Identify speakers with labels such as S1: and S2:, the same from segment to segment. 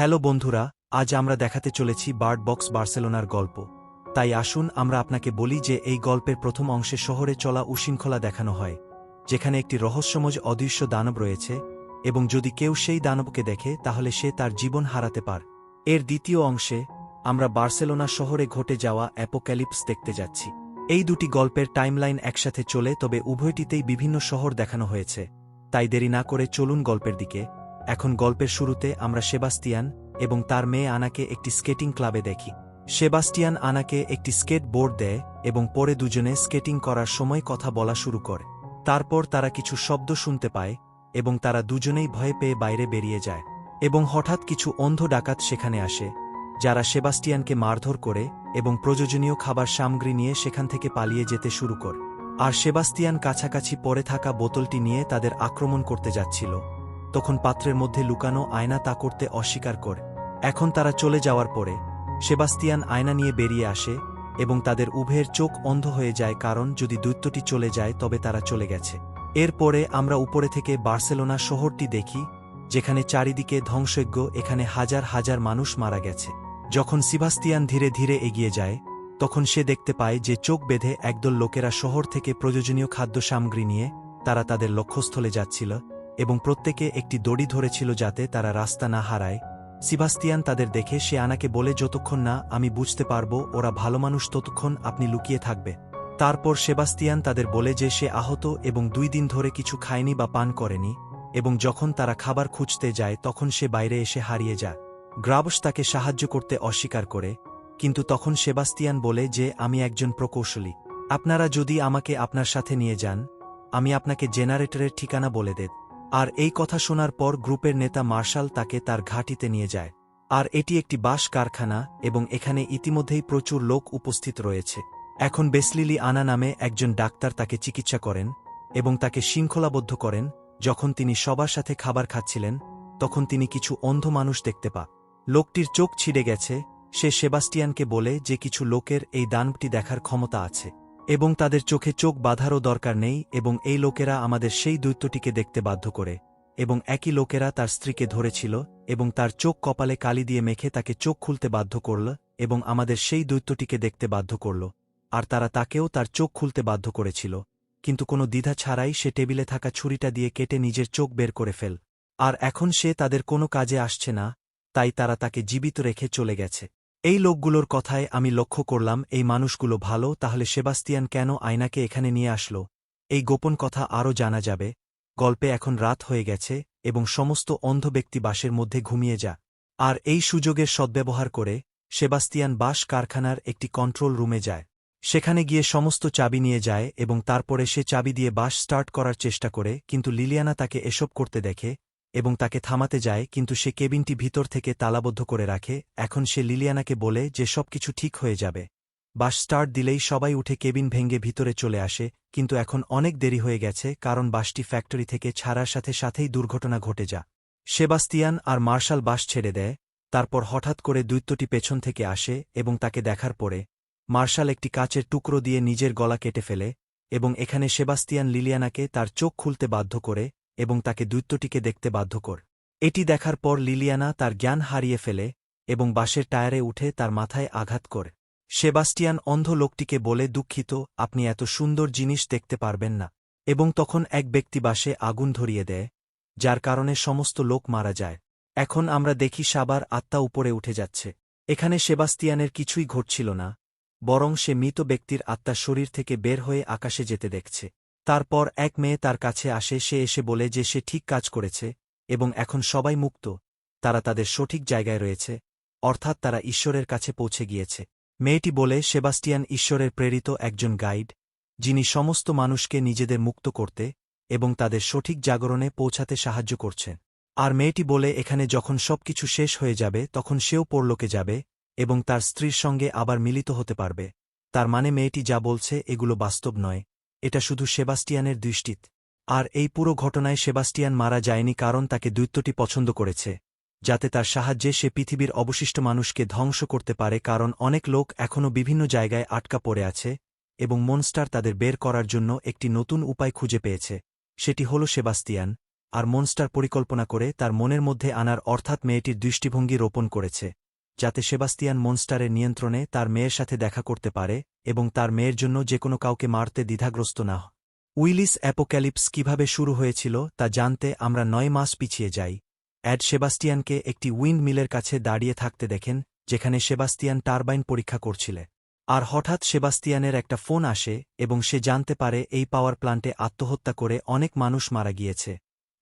S1: Hello বন্ধুরা, আজ আমরা দেখাতে চলেছি বার্ড বক্স বার্সেলোনার গল্প। তাই আসুন আমরা আপনাকে বলি যে এই গল্পের প্রথম অংশে শহরে চলা উশৃঙ্খলা দেখানো হয়, যেখানে একটি রহস্যময় অদৃশ্য দানব রয়েছে এবং যদি কেউ সেই দানবকে দেখে তাহলে সে তার জীবন হারাতে পারে। এর দ্বিতীয় অংশে আমরা বার্সেলোনা শহরে ঘটে যাওয়া অ্যাপোক্যালিপস দেখতে যাচ্ছি। এই দুটি গল্পের টাইমলাইন একসাথে চলে, তবে উভয়টিতেই বিভিন্ন শহর দেখানো হয়েছে। তাই দেরি না করে চলুন গল্পের দিকে। এখন গল্পের শুরুতে আমরা সেবাস্তিয়ান এবং তার মেয়ে আনাকে একটি স্কেটিং ক্লাবে দেখি। সেবাস্তিয়ান আনাকে একটি স্কেট বোর্ড দেয় এবং পরে দুজনে স্কেটিং করার সময় কথা বলা শুরু করে। তারপর তারা কিছু শব্দ শুনতে পায় এবং তারা দুজনেই ভয় পেয়ে বাইরে বেরিয়ে যায়। এবং হঠাৎ কিছু অন্ধ ডাকাত সেখানে আসে, যারা সেবাস্তিয়ানকে মারধর করে এবং প্রয়োজনীয় খাবার সামগ্রী নিয়ে সেখান থেকে পালিয়ে যেতে শুরু করে। আর সেবাস্তিয়ান কাছাকাছি পড়ে থাকা বোতলটি নিয়ে তাদের আক্রমণ করতে যাচ্ছিল, তখন পাত্রের মধ্যে লুকানো আয়না তা করতে অস্বীকার করে। এখন তারা চলে যাওয়ার পরে সেবাস্তিয়ান আয়না নিয়ে বেরিয়ে আসে এবং তাদের উভয়ের চোখ অন্ধ হয়ে যায়, কারণ যদি দৈত্যটি চলে যায় তবে তারা চলে গেছে। এরপরে আমরা উপরে থেকে বার্সেলোনা শহরটি দেখি, যেখানে চারিদিকে ধ্বংসযজ্ঞ, এখানে হাজার হাজার মানুষ মারা গেছে। যখন সেবাস্তিয়ান ধীরে ধীরে এগিয়ে যায় তখন সে দেখতে পায় যে চোখ বেঁধে একদল লোকেরা শহর থেকে প্রয়োজনীয় খাদ্য সামগ্রী নিয়ে তারা তাদের লক্ষ্যস্থলে যাচ্ছিল এবং প্রত্যেকে একটি দড়ি ধরেছিল যাতে তারা রাস্তা না হারায়। সেবাস্তিয়ান তাদের দেখে সে আনাকে বলে, যতক্ষণ না আমি বুঝতে পারবো ওরা ভালো মানুষ ততক্ষণ আপনি লুকিয়ে থাকবে। তারপর সেবাস্তিয়ান তাদের বলে যে সে আহত এবং 2 দিন ধরে কিছু খায়নি বা পান করেনি, এবং যখন তারা খাবার খুঁজতে যায় তখন সে বাইরে এসে হারিয়ে যায়। গ্রাবস তাকে সাহায্য করতে অস্বীকার করে, কিন্তু তখন সেবাস্তিয়ান বলে যে আমি একজন প্রকৌশলী, আপনারা যদি আমাকে আপনার সাথে নিয়ে যান আমি আপনাকে জেনারেটরের ঠিকানা বলে দেব। আর এই কথা শোনার পর গ্রুপের নেতা মার্শাল তাকে তার ঘাঁটিতে নিয়ে যায়। আর এটি একটি বাঁশ কারখানা এবং এখানে ইতিমধ্যেই প্রচুর লোক উপস্থিত রয়েছে। এখন বেসলিলি আনা নামে একজন ডাক্তার তাকে চিকিৎসা করেন এবং তাকে শৃঙ্খলাবদ্ধ করেন। যখন তিনি সবার সাথে খাবার খাচ্ছিলেন তখন তিনি কিছু অন্ধ মানুষ দেখতে পান। লোকটির চোখ ছিঁড়ে গেছে। সে সেবাস্তিয়ানকে বলে যে কিছু লোকের এই দানবটি দেখার ক্ষমতা আছে এবং তাদের চোখে চোখ বাঁধারও দরকার নেই, এবং এই লোকেরা আমাদের সেই দৈত্যটিকে দেখতে বাধ্য করে। এবং একই লোকেরা তার স্ত্রীকে ধরেছিল এবং তার চোখ কপালে কালি দিয়ে মেখে তাকে চোখ খুলতে বাধ্য করল এবং আমাদের সেই দৈত্যটিকে দেখতে বাধ্য করল। আর তারা তাকেও তার চোখ খুলতে বাধ্য করেছিল, কিন্তু কোনো দ্বিধা ছাড়াই সে টেবিলে থাকা ছুরিটা দিয়ে কেটে নিজের চোখ বের করে ফেল। আর এখন সে তাদের কোনো কাজে আসছে না, তাই তারা তাকে জীবিত রেখে চলে গেছে। এই লোকগুলোর কথায় আমি লক্ষ্য করলাম এই মানুষগুলো ভালো, তাহলে সেবাস্তিয়ান কেন আয়নাকে এখানে নিয়ে আসলো? এই গোপন কথা আরও জানা যাবে। গল্পে এখন রাত হয়ে গেছে এবং সমস্ত অন্ধ ব্যক্তি বাসের মধ্যে ঘুমিয়ে যা। আর এই সুযোগের সদ্ব্যবহার করে সেবাস্তিয়ান বাস কারখানার একটি কন্ট্রোল রুমে যায়। সেখানে গিয়ে সমস্ত চাবি নিয়ে যায় এবং তারপরে সে চাবি দিয়ে বাস স্টার্ট করার চেষ্টা করে, কিন্তু লিলিয়ানা তাকে এসব করতে দেখে এবং তাকে থামাতে যায়, কিন্তু সে কেবিনটি ভিতর থেকে তালাবদ্ধ করে রাখে। এখন সে লিলিয়ানাকে বলে যে সবকিছু ঠিক হয়ে যাবে। বাস স্টার্ট দিলেই সবাই উঠে কেবিন ভেঙে ভিতরে চলে আসে, কিন্তু এখন অনেক দেরি হয়ে গেছে, কারণ বাসটি ফ্যাক্টরি থেকে ছাড়ার সাথে সাথেই দুর্ঘটনা ঘটে যায়। সেবাস্তিয়ান আর মার্শাল বাস ছেড়ে দেয়। তারপর হঠাৎ করে দৈত্যটি পেছন থেকে আসে এবং তাকে দেখার পরে মার্শাল একটি কাচের টুকরো দিয়ে নিজের গলা কেটে ফেলে, এবং এখানে সেবাস্তিয়ান লিলিয়ানাকে তার চোখ খুলতে বাধ্য করে এবং তাকে দৈত্যটিকে দেখতে বাধ্য করে। এটি দেখার পর লিলিয়ানা তার জ্ঞান হারিয়ে ফেলে এবং বাসের টায়ারে উঠে তার মাথায় আঘাত করে। সেবাস্তিয়ান অন্ধ লোকটিকে বলে, দুঃখিত, আপনি এত সুন্দর জিনিস দেখতে পারবেন না। এবং তখন এক ব্যক্তি বাসে আগুন ধরিয়ে দেয়, যার কারণে সমস্ত লোক মারা যায়। এখন আমরা দেখি সাবার আত্মা উপরে উঠে যাচ্ছে। এখানে সেবাস্তিয়ানের কিছুই ঘটছিল না, বরং সে মৃত ব্যক্তির আত্মা শরীর থেকে বের হয়ে আকাশে যেতে দেখছে। তারপর এক মেয়ে তার কাছে আসে, সে এসে বলে যে সে ঠিক কাজ করেছে এবং এখন সবাই মুক্ত, তারা তাদের সঠিক জায়গায় রয়েছে, অর্থাৎ তারা ঈশ্বরের কাছে পৌঁছে গিয়েছে। মেয়েটি বলে সেবাস্তিয়ান ঈশ্বরের প্রেরিত একজন গাইড, যিনি সমস্ত মানুষকে নিজেদের মুক্ত করতে এবং তাদের সঠিক জাগরণে পৌঁছাতে সাহায্য করছেন। আর মেয়েটি বলে এখানে যখন সবকিছু শেষ হয়ে যাবে তখন সেও পরলোকে যাবে এবং তার স্ত্রীর সঙ্গে আবার মিলিত হতে পারবে। তার মানে মেয়েটি যা বলছে এগুলো বাস্তব নয়, এটা শুধু সেবাস্তিয়ানের দৃষ্টিত। আর এই পুরো ঘটনায় সেবাস্তিয়ান মারা যায়নি, কারণ তাকে দৈত্যটি পছন্দ করেছে, যাতে তার সাহায্যে সে পৃথিবীর অবশিষ্ট মানুষকে ধ্বংস করতে পারে, কারণ অনেক লোক এখনও বিভিন্ন জায়গায় আটকা পড়ে আছে এবং মনস্টার তাদের বের করার জন্য একটি নতুন উপায় খুঁজে পেয়েছে। সেটি হল সেবাস্তিয়ান, আর মনস্টার পরিকল্পনা করে তার মনের মধ্যে আনার অর্থাৎ মেয়েটির দৃষ্টিভঙ্গি রোপণ করেছে, যাতে সেবাস্তিয়ান মনস্টারের নিয়ন্ত্রণে তার মেয়ের সাথে দেখা করতে পারে এবং তার মেয়ের জন্য যেকোনো কাউকে মারতে দ্বিধাগ্রস্ত না হয়। উইলিস অ্যাপোক্যালিপস কিভাবে শুরু হয়েছিল তা জানতে আমরা 9 মাস পিছিয়ে যাই। অ্যাড সেবাস্তিয়ানকে একটি উইন্ড মিলের কাছে দাঁড়িয়ে থাকতে দেখেন, যেখানে সেবাস্তিয়ান টারবাইন পরীক্ষা করছিলে। আর হঠাৎ সেবাস্তিয়ানের একটা ফোন আসে এবং সে জানতে পারে এই পাওয়ার প্ল্যান্টে আত্মহত্যা করে অনেক মানুষ মারা গিয়েছে,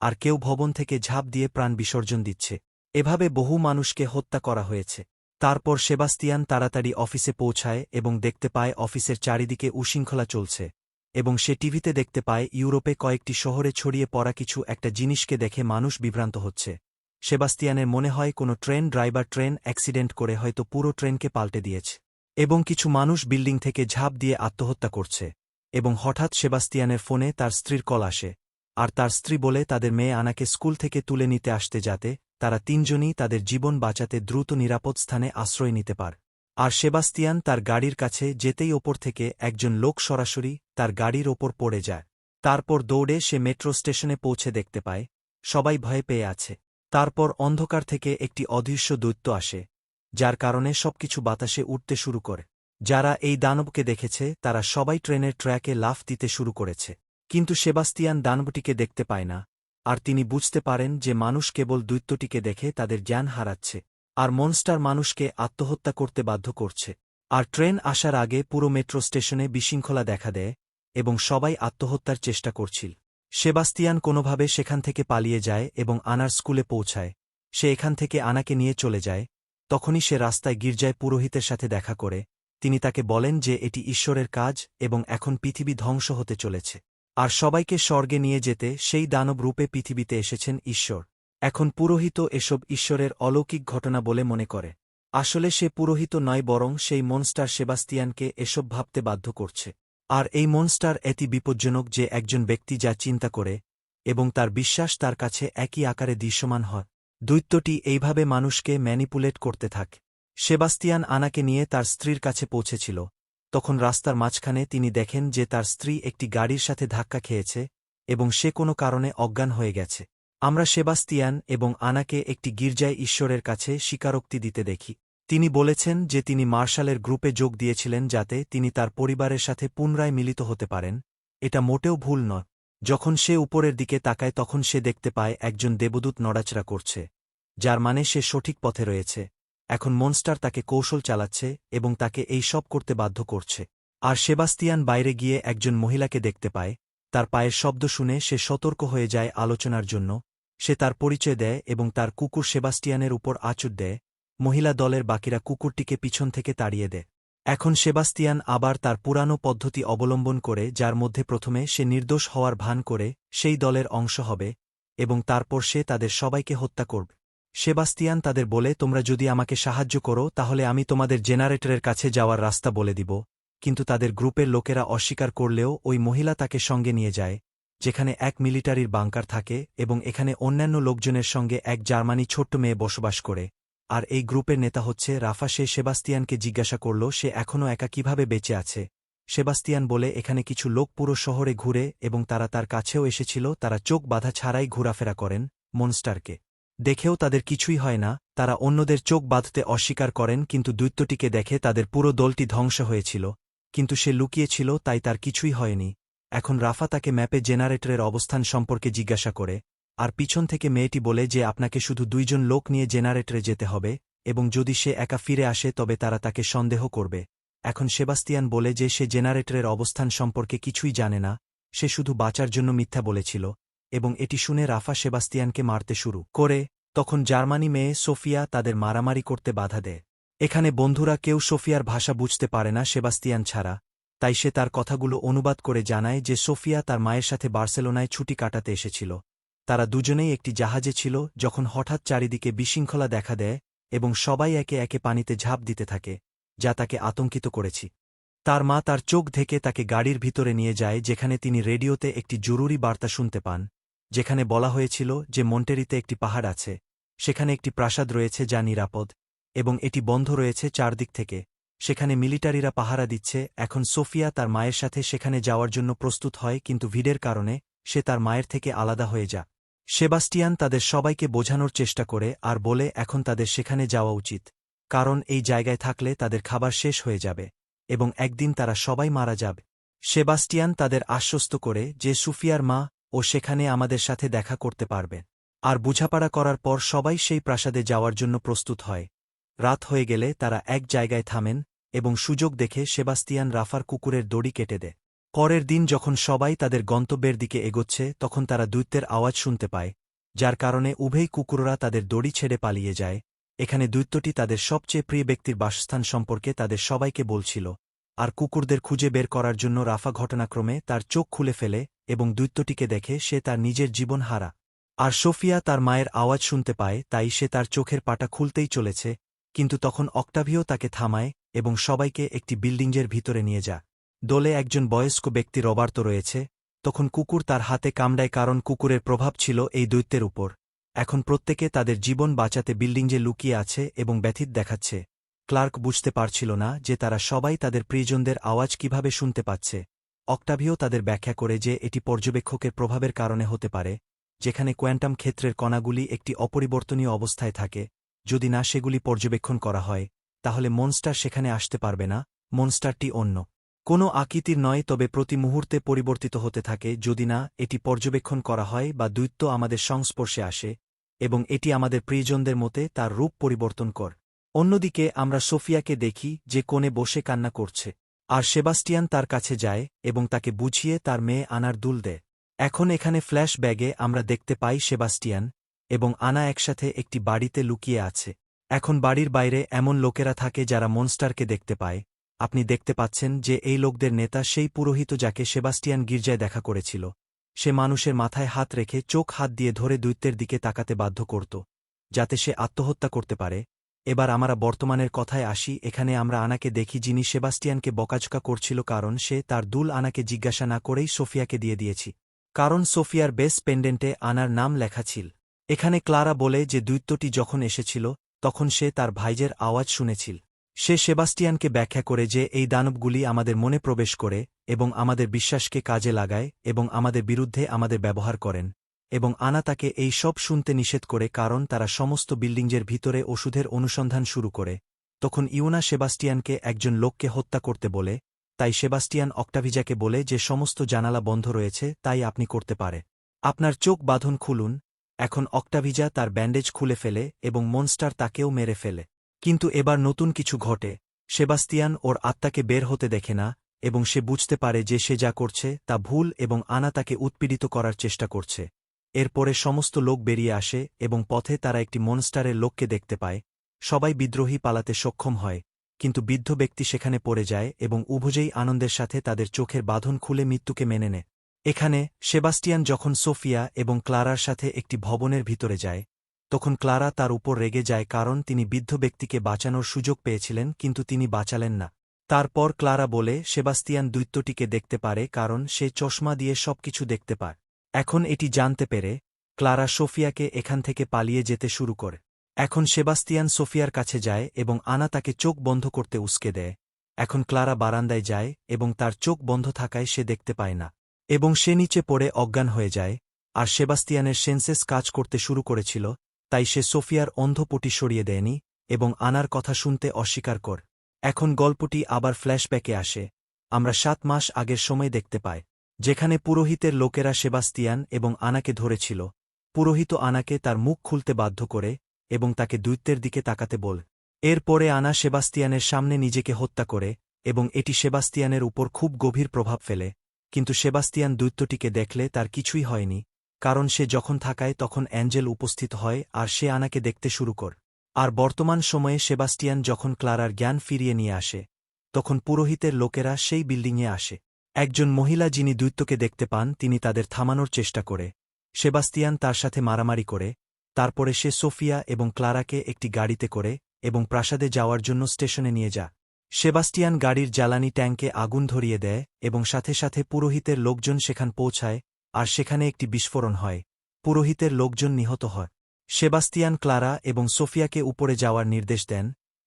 S1: আর কেউ ভবন থেকে ঝাঁপ দিয়ে প্রাণ বিসর্জন দিচ্ছে। এভাবে বহু মানুষকে হত্যা করা হয়েছে। তারপর সেবাস্তিয়ান তাড়াতাড়ি অফিসে পৌঁছায় এবং দেখতে পায় অফিসের চারিদিকে উশৃঙ্খলা চলছে, এবং সে টিভিতে দেখতে পায় ইউরোপে কয়েকটি শহরে ছড়িয়ে পড়া কিছু একটা জিনিসকে দেখে মানুষ বিভ্রান্ত হচ্ছে। সেবাস্তিয়ানের মনে হয় কোনো ট্রেন ড্রাইভার ট্রেন অ্যাক্সিডেন্ট করে হয়তো পুরো ট্রেনকে পাল্টে দিয়েছে, এবং কিছু মানুষ বিল্ডিং থেকে ঝাঁপ দিয়ে আত্মহত্যা করছে। এবং হঠাৎ সেবাস্তিয়ানের ফোনে তার স্ত্রীর কল আসে, আর তার স্ত্রী বলে তাদের মেয়ে আনাকে স্কুল থেকে তুলে নিতে আসতে, যাতে তারা তিনজনই তাদের জীবন বাঁচাতে দ্রুত নিরাপদ স্থানে আশ্রয় নিতে পারে। আর সেবাস্তিয়ান তার গাড়ির কাছে যেতেই ওপর থেকে একজন লোক সরাসরি তার গাড়ির ওপর পড়ে যায়। তারপর দৌড়ে সে মেট্রো স্টেশনে পৌঁছে দেখতে পায় সবাই ভয় পেয়ে আছে। তারপর অন্ধকার থেকে একটি অদৃশ্য দৈত্য আসে, যার কারণে সবকিছু বাতাসে উঠতে শুরু করে। যারা এই দানবকে দেখেছে তারা সবাই ট্রেনের ট্র্যাকে লাফ দিতে শুরু করেছে, কিন্তু সেবাস্তিয়ান দানবটিকে দেখতে পায় না। আর তিনি বুঝতে পারেন যে মানুষ কেবল দৈত্যটিকে দেখে তাদের জ্ঞান হারাচ্ছে, আর মনস্টার মানুষকে আত্মহত্যা করতে বাধ্য করছে। আর ট্রেন আসার আগে পুরো মেট্রো স্টেশনে বিশৃঙ্খলা দেখা দেয় এবং সবাই আত্মহত্যার চেষ্টা করছিল। সেবাস্তিয়ান কোনোভাবে সেখান থেকে পালিয়ে যায় এবং আনার স্কুলে পৌঁছায়। সে এখান থেকে আনাকে নিয়ে চলে যায়। তখনই সে রাস্তায় গির্জায় পুরোহিতের সাথে দেখা করে। তিনি তাকে বলেন যে এটি ঈশ্বরের কাজ এবং এখন পৃথিবী ধ্বংস হতে চলেছে, আর সবাইকে স্বর্গে নিয়ে যেতে সেই দানব রূপে পৃথিবীতে এসেছেন ঈশ্বর। এখন পুরোহিত এসব ঈশ্বরের অলৌকিক ঘটনা বলে মনে করে। আসলে সে পুরোহিত নয়, বরং সেই মনস্টার সেবাস্তিয়ানকে এসব ভাবতে বাধ্য করছে। আর এই মনস্টার এত বিপজ্জনক যে একজন ব্যক্তি যা চিন্তা করে এবং তার বিশ্বাস তার কাছে একই আকারে দৃশ্যমান হয়। দৈত্যটি এইভাবে মানুষকে ম্যানিপুলেট করতে থাকে। সেবাস্তিয়ান আনাকে নিয়ে তার স্ত্রীর কাছে পৌঁছেছিল। তখন রাস্তার মাঝখানে তিনি দেখেন যে তার স্ত্রী একটি গাড়ির সাথে ধাক্কা খেয়েছে এবং সে কোনো কারণে অজ্ঞান হয়ে গেছে। আমরা সেবাস্তিয়ান এবং আনাকে একটি গির্জায় ঈশ্বরের কাছে স্বীকারোক্তি দিতে দেখি। তিনি বলেছেন যে তিনি মার্শালের গ্রুপে যোগ দিয়েছিলেন যাতে তিনি তার পরিবারের সাথে পুনরায় মিলিত হতে পারেন। এটা মোটেও ভুল নয়। যখন সে উপরের দিকে তাকায় তখন সে দেখতে পায় একজন দেবদূত নড়াচড়া করছে, যার মানে সে সঠিক পথে রয়েছে। এখন মনস্টার তাকে কৌশল চালাচ্ছে এবং তাকে এই সব করতে বাধ্য করছে। আর সেবাস্তিয়ান বাইরে গিয়ে একজন মহিলাকে দেখতে পায়। তার পায়ের শব্দ শুনে সে সতর্ক হয়ে যায় আলোচনার জন্য। সে তার পরিচয় দেয় এবং তার কুকুর সেবাস্তিয়ানের উপর আঁচড় দেয়। মহিলা দলের বাকিরা কুকুরটিকে পিছন থেকে তাড়িয়ে দেয়। এখন সেবাস্তিয়ান আবার তার পুরানো পদ্ধতি অবলম্বন করে, যার মধ্যে প্রথমে সে নির্দোষ হওয়ার ভান করে সেই দলের অংশ হবে এবং তারপর সে তাদের সবাইকে হত্যা করবে। সেবাস্তিয়ান তাদের বলে, তোমরা যদি আমাকে সাহায্য করো তাহলে আমি তোমাদের জেনারেটরের কাছে যাওয়ার রাস্তা বলে দিব। কিন্তু তাদের গ্রুপের লোকেরা অস্বীকার করলেও ওই মহিলা তাকে সঙ্গে নিয়ে যায়, যেখানে এক মিলিটারির বাংকার থাকে এবং এখানে অন্যান্য লোকজনের সঙ্গে এক জার্মানি ছোট্ট মেয়ে বসবাস করে। আর এই গ্রুপের নেতা হচ্ছে রাফা। সে সেবাস্তিয়ানকে জিজ্ঞাসা করল সে এখনও একা কিভাবে বেঁচে আছে। সেবাস্তিয়ান বলে, এখানে কিছু লোক পুরো শহরে ঘুরে এবং তারা তার কাছেও এসেছিল। তারা চোখ বাঁধা ছাড়াই ঘোরাফেরা করেন। মনস্টারকে দেখেও তাদের কিছুই হয় না। তারা অন্যদের চোখ বাঁধতে অস্বীকার করেন, কিন্তু দৈত্যটিকে দেখে তাদের পুরো দলটি ধ্বংস হয়েছিল। কিন্তু সে লুকিয়েছিল, তাই তার কিছুই হয়নি। এখন রাফা তাকে ম্যাপে জেনারেটরের অবস্থান সম্পর্কে জিজ্ঞাসা করে, আর পিছন থেকে মেয়েটি বলে যে আপনাকে শুধু 2 জন লোক নিয়ে জেনারেটরে যেতে হবে এবং যদি সে একা ফিরে আসে তবে তারা তাকে সন্দেহ করবে। এখন সেবাস্তিয়ান বলে যে সে জেনারেটরের অবস্থান সম্পর্কে কিছুই জানে না, সে শুধু বাঁচার জন্য মিথ্যা বলেছিল। এবং এটি শুনে রাফা সেবাস্তিয়ানকে মারতে শুরু করে। তখন জার্মানি মেয়ে সোফিয়া তাদের মারামারি করতে বাধা দেয়। এখানে বন্ধুরা কেউ সোফিয়ার ভাষা বুঝতে পারে না সেবাস্তিয়ান ছাড়া, তাই সে তার কথাগুলো অনুবাদ করে জানায় যে সোফিয়া তার মায়ের সাথে বার্সেলোনায় ছুটি কাটাতে এসেছিল। তারা দুজনেই একটি জাহাজে ছিল যখন হঠাৎ চারিদিকে বিশৃঙ্খলা দেখা দেয় এবং সবাই একে একে পানিতে ঝাঁপ দিতে থাকে, যা তাকে আতঙ্কিত করেছি। তার মা তার চোখ ঢেকে তাকে গাড়ির ভিতরে নিয়ে যায়, যেখানে তিনি রেডিওতে একটি জরুরি বার্তা শুনতে পান, যেখানে বলা হয়েছিল যে মন্টেরিতে একটি পাহাড় আছে, সেখানে একটি প্রাসাদ রয়েছে যা নিরাপদ এবং এটি বন্ধ রয়েছে চারদিক থেকে। সেখানে মিলিটারিরা পাহারা দিচ্ছে। এখন সোফিয়া তার মায়ের সাথে সেখানে যাওয়ার জন্য প্রস্তুত হয়, কিন্তু ভিড়ের কারণে সে তার মায়ের থেকে আলাদা হয়ে যায়। সেবাস্টিয়ান তাদের সবাইকে বোঝানোর চেষ্টা করে আর বলে এখন তাদের সেখানে যাওয়া উচিত, কারণ এই জায়গায় থাকলে তাদের খাবার শেষ হয়ে যাবে এবং একদিন তারা সবাই মারা যাবে। সেবাস্টিয়ান তাদের আশ্বস্ত করে যে সুফিয়ার মা ও সেখানে আমাদের সাথে দেখা করতে পারবে। আর বুঝাপড়া করার পর সবাই সেই প্রাসাদে যাওয়ার জন্য প্রস্তুত হয়। রাত হয়ে গেলে তারা এক জায়গায় থামেন এবং সুযোগ দেখে সেবাস্তিয়ান রাফার কুকুরের দড়ি কেটে দেয়। পরের দিন যখন সবাই তাদের গন্তব্যের দিকে এগোচ্ছে তখন তারা দৈত্যের আওয়াজ শুনতে পায়, যার কারণে উভয় কুকুররা তাদের দড়ি ছেড়ে পালিয়ে যায়। এখানে দৈত্যটি তাদের সবচেয়ে প্রিয় ব্যক্তির বাসস্থান সম্পর্কে তাদের সবাইকে বলছিল, আর কুকুরদের খুঁজে বের করার জন্য রাফা ঘটনাক্রমে তার চোখ খুলে ফেলে এবং দৈত্যটিকে দেখে সে তার নিজের জীবন হারা। আর সোফিয়া তার মায়ের আওয়াজ শুনতে পায়, তাই সে তার চোখের পাটা খুলতেই চলেছে, কিন্তু তখন অক্টাভিও তাকে থামায় এবং সবাইকে একটি বিল্ডিংয়ের ভিতরে নিয়ে যায়। দলে একজন বয়স্ক ব্যক্তি রবার্তো রয়েছে। তখন কুকুর তার হাতে কামড়ায়, কারণ কুকুরের প্রভাব ছিল এই দৈত্যের উপর। এখন প্রত্যেকে তাদের জীবন বাঁচাতে বিল্ডিংয়ে লুকিয়ে আছে এবং ব্যথিত দেখাচ্ছে। ক্লার্ক বুঝতে পারছিল না যে তারা সবাই তাদের প্রিয়জনদের আওয়াজ কিভাবে শুনতে পাচ্ছে। অক্টাভিও তাদের ব্যাখ্যা করে যে এটি পর্যবেক্ষকের প্রভাবের কারণে হতে পারে, যেখানে কোয়ান্টাম ক্ষেত্রের কণাগুলি একটি অপরিবর্তনীয় অবস্থায় থাকে। যদি না সেগুলি পর্যবেক্ষণ করা হয় তাহলে মনস্টার সেখানে আসতে পারবে না। মনস্টারটি অন্য কোনো আকৃতির নয়, তবে প্রতি মুহূর্তে পরিবর্তিত হতে থাকে যদি না এটি পর্যবেক্ষণ করা হয় বা দৈত্য আমাদের সংস্পর্শে আসে, এবং এটি আমাদের প্রিয়জনদের মতে তার রূপ পরিবর্তন কর। অন্যদিকে আমরা সোফিয়াকে দেখি যে কোণে বসে কান্না করছে, আর সেবাস্টিয়ান তার কাছে যায় এবং তাকে বুঝিয়ে তার মেয়ে আনার দুল দেয়। এখন এখানে ফ্ল্যাশ ব্যাগে আমরা দেখতে পাই সেবাস্টিয়ান এবং আনা একসাথে একটি বাড়িতে লুকিয়ে আছে। এখন বাড়ির বাইরে এমন লোকেরা থাকে যারা মনস্টারকে দেখতে পায়। আপনি দেখতে পাচ্ছেন যে এই লোকদের নেতা সেই পুরোহিত যাকে সেবাস্টিয়ান গির্জায় দেখা করেছিল। সে মানুষের মাথায় হাত রেখে চোখ হাত দিয়ে ধরে দৈত্যের দিকে তাকাতে বাধ্য করত, যাতে সে আত্মহত্যা করতে পারে। এবার আমরা বর্তমানের কথায় আসি। এখানে আমরা আনাকে দেখি, যিনি সেবাস্টিয়ানকে বকাঝকা করছিল কারণ সে তার দুল আনাকে জিজ্ঞাসা না করেই সোফিয়াকে দিয়ে দিয়েছি, কারণ সোফিয়ার বেস পেন্ডেন্টে আনার নাম লেখা ছিল। এখানে ক্লারা বলে যে দৈত্যটি যখন এসেছিল তখন সে তার ভাইজের আওয়াজ শুনেছিল। সে সেবাস্টিয়ানকে ব্যাখ্যা করে যে এই দানবগুলি আমাদের মনে প্রবেশ করে এবং আমাদের বিশ্বাসকে কাজে লাগায় এবং আমাদের বিরুদ্ধে আমাদের ব্যবহার করেন, এবং আনা তাকে এই সব শুনতে নিষেধ করে কারণ তারা সমস্ত বিল্ডিংয়ের ভিতরে ওষুধের অনুসন্ধান শুরু করে। তখন ইউনা সেবাস্টিয়ানকে একজন লোককে হত্যা করতে বলে, তাই সেবাস্টিয়ান অক্টাভিজাকে বলে যে সমস্ত জানালা বন্ধ রয়েছে, তাই আপনি করতে পারে। আপনার চোখ বাঁধন খুলুন। এখন অক্টাভিজা তার ব্যান্ডেজ খুলে ফেলে এবং মনস্টার তাকেও মেরে ফেলে। কিন্তু এবার নতুন কিছু ঘটে। সেবাস্তিয়ান ওর আত্মাকে বের হতে দেখে না এবং সে বুঝতে পারে যে সে যা করছে তা ভুল এবং আনা তাকে উৎপীড়িত করার চেষ্টা করছে। এরপরে সমস্ত লোক বেরিয়ে আসে এবং পথে তারা একটি মনস্টারের লোককে দেখতে পায়। সবাই বিদ্রোহী পালাতে সক্ষম হয়, কিন্তু বৃদ্ধ ব্যক্তি সেখানে পড়ে যায় এবং উভয়েই আনন্দের সাথে তাদের চোখের বাঁধন খুলে মৃত্যুকে মেনে নেয়। এখানে সেবাস্টিয়ান যখন সোফিয়া এবং ক্লারার সাথে একটি ভবনের ভিতরে যায়, তখন ক্লারা তার উপর রেগে যায় কারণ তিনি বৃদ্ধ ব্যক্তিকে বাঁচানোর সুযোগ পেয়েছিলেন কিন্তু তিনি বাঁচালেন না। তারপর ক্লারা বলে সেবাস্তিয়ান দৈত্যটিকে দেখতে পারে কারণ সে চশমা দিয়ে সবকিছু দেখতে পায়। এখন এটি জানতে পেরে ক্লারা সোফিয়াকে এখান থেকে পালিয়ে যেতে শুরু করে। এখন সেবাস্তিয়ান সোফিয়ার কাছে যায় এবং আনা তাকে চোখ বন্ধ করতে উস্কে দেয়। এখন ক্লারা বারান্দায় যায় এবং তার চোখ বন্ধ থাকায় সে দেখতে পায় না এবং সে নিচে পড়ে অজ্ঞান হয়ে যায়। আর সেবাস্তিয়ানের সেন্সেস কাজ করতে শুরু করেছিল, তাই সে সোফিয়ার অন্ধপটি সরিয়ে দেয়নি এবং আনার কথা শুনতে অস্বীকার কর। এখন গল্পটি আবার ফ্ল্যাশব্যাকে আসে। আমরা 7 মাস আগের সময় দেখতে পাই, যেখানে পুরোহিতের লোকেরা সেবাস্তিয়ান এবং আনাকে ধরেছিল। পুরোহিত আনাকে তার মুখ খুলতে বাধ্য করে এবং তাকে দৈত্যের দিকে তাকাতে বল। এরপরে আনা সেবাস্তিয়ানের সামনে নিজেকে হত্যা করে এবং এটি সেবাস্তিয়ানের উপর খুব গভীর প্রভাব ফেলে। কিন্তু সেবাস্তিয়ান দৈত্যটিকে দেখলে তার কিছুই হয়নি, কারণ সে যখন থাকায় তখন অ্যাঞ্জেল উপস্থিত হয় আর সে আনাকে দেখতে শুরু কর। আর বর্তমান সময়ে সেবাস্টিয়ান যখন ক্লারার জ্ঞান ফিরিয়ে নিয়ে আসে, তখন পুরোহিতের লোকেরা সেই বিল্ডিংয়ে আসে। একজন মহিলা যিনি দৈত্যকে দেখতে পান তিনি তাদের থামানোর চেষ্টা করে। সেবাস্তিয়ান তার সাথে মারামারি করে। তারপরে সে সোফিয়া এবং ক্লারাকে একটি গাড়িতে করে এবং প্রাসাদে যাওয়ার জন্য স্টেশনে নিয়ে যায়। সেবাস্টিয়ান গাড়ির জ্বালানি ট্যাঙ্কে আগুন ধরিয়ে দেয় এবং সাথে সাথে পুরোহিতের লোকজন সেখান পৌঁছায়, আর সেখানে একটি বিস্ফোরণ হয়। পুরোহিতের লোকজন নিহত হয়। সেবাস্তিয়ান ক্লারা এবং সোফিয়াকে উপরে যাওয়ার নির্দেশ দেন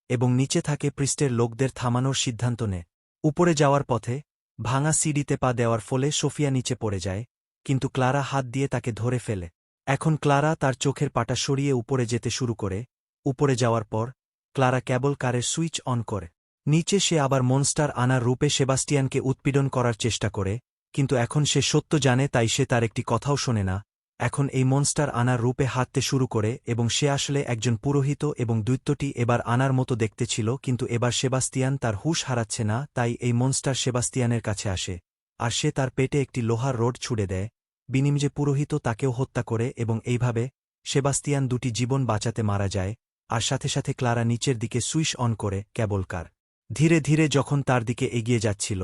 S1: এবং নিচে থাকে পৃষ্ঠের লোকদের থামানোর সিদ্ধান্ত নেয়। উপরে যাওয়ার পথে ভাঙা সিঁড়িতে পা দেওয়ার ফলে সোফিয়া নিচে পড়ে যায়, কিন্তু ক্লারা হাত দিয়ে তাকে ধরে ফেলে। এখন ক্লারা তার চোখের পাটা সরিয়ে উপরে যেতে শুরু করে। উপরে যাওয়ার পর ক্লারা কেবল কারের সুইচ অন করে। নিচে সে আবার মনস্টার আনার রূপে সেবাস্টিয়ানকে উৎপীড়ন করার চেষ্টা করে, কিন্তু এখন সে সত্য জানে, তাই সে তার একটি কথাও শোনে না। এখন এই মনস্টার আনার রূপে হাঁটতে শুরু করে এবং সে আসলে একজন পুরোহিত এবং দৈত্যটি এবার আনার মতো দেখতে ছিল, কিন্তু এবার সেবাস্তিয়ান তার হুঁশ হারাচ্ছে না, তাই এই মনস্টার সেবাস্তিয়ানের কাছে আসে আর সে তার পেটে একটি লোহার রড ছুড়ে দেয়। বিনিময়ে পুরোহিত তাকেও হত্যা করে এবং এইভাবে সেবাস্তিয়ান দুটি জীবন বাঁচাতে মারা যায়। আর সাথে সাথে ক্লারা নিচের দিকে সুইচ অন করে কেবল কার। ধীরে ধীরে যখন তার দিকে এগিয়ে যাচ্ছিল,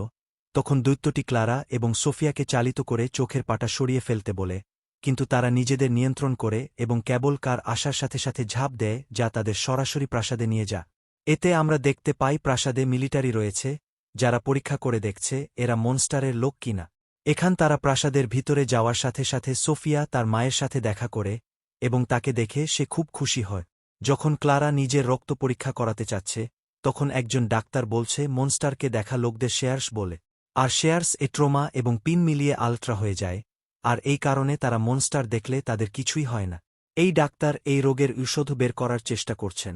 S1: তখন দৈত্যটি ক্লারা এবং সোফিয়াকে চালিত করে চোখের পাটা সরিয়ে ফেলতে বলে, কিন্তু তারা নিজেদের নিয়ন্ত্রণ করে এবং কেবল কার আসার সাথে সাথে ঝাঁপ দেয়, যা তাদের সরাসরি প্রাসাদে নিয়ে যা। এতে আমরা দেখতে পাই প্রাসাদে মিলিটারি রয়েছে, যারা পরীক্ষা করে দেখছে এরা মনস্টারের লোক কিনা। এখান তারা প্রাসাদের ভিতরে যাওয়ার সাথে সাথে সোফিয়া তার মায়ের সাথে দেখা করে এবং তাকে দেখে সে খুব খুশি হয়। যখন ক্লারা নিজের রক্ত পরীক্ষা করাতে চাচ্ছে, তখন একজন ডাক্তার বলছে মনস্টারকে দেখা লোকদের শেয়ার্স বলে, আর শেয়ার্স ট্রমা এবং পিন মিলিয়ে আলট্রা হয়ে যায়, আর এই কারণে তারা মনস্টার দেখলে তাদের কিছুই হয় না। এই ডাক্তার এই রোগের ঔষধ বের করার চেষ্টা করছেন,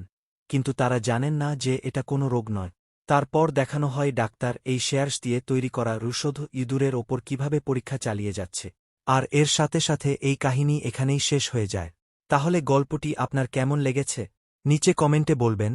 S1: কিন্তু তারা জানেন না যে এটা কোনো রোগ নয়। তারপর দেখানো হয় ডাক্তার এই শেয়ার্স দিয়ে তৈরি করা ঔষধ ইঁদুরের ওপর কিভাবে পরীক্ষা চালিয়ে যাচ্ছে। আর এর সাথে সাথে এই কাহিনী এখানেই শেষ হয়ে যায়। তাহলে গল্পটি আপনার কেমন লেগেছে নিচে কমেন্টে বলবেন।